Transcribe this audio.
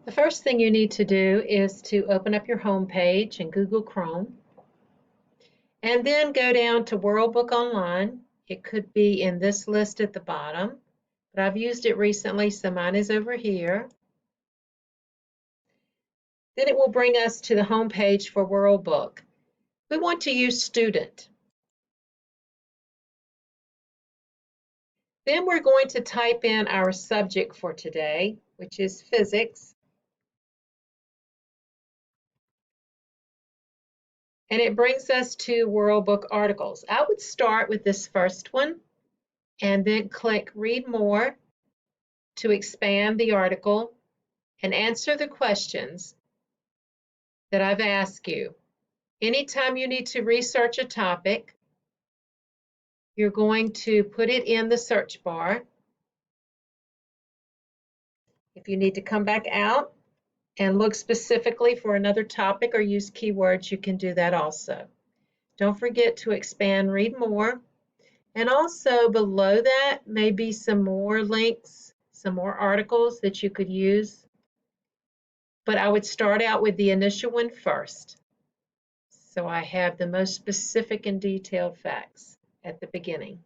The first thing you need to do is to open up your home page in Google Chrome and then go down to World Book Online. It could be in this list at the bottom, but I've used it recently, so mine is over here. Then it will bring us to the home page for World Book. We want to use Student. Then we're going to type in our subject for today, which is physics. And it brings us to World Book articles. I would start with this first one and then click Read More to expand the article and answer the questions that I've asked you. Anytime you need to research a topic, you're going to put it in the search bar. If you need to come back out and look specifically for another topic or use keywords, you can do that also. Don't forget to expand Read More. And also below that may be some more links, some more articles that you could use. But I would start out with the initial one first. So I have the most specific and detailed facts at the beginning.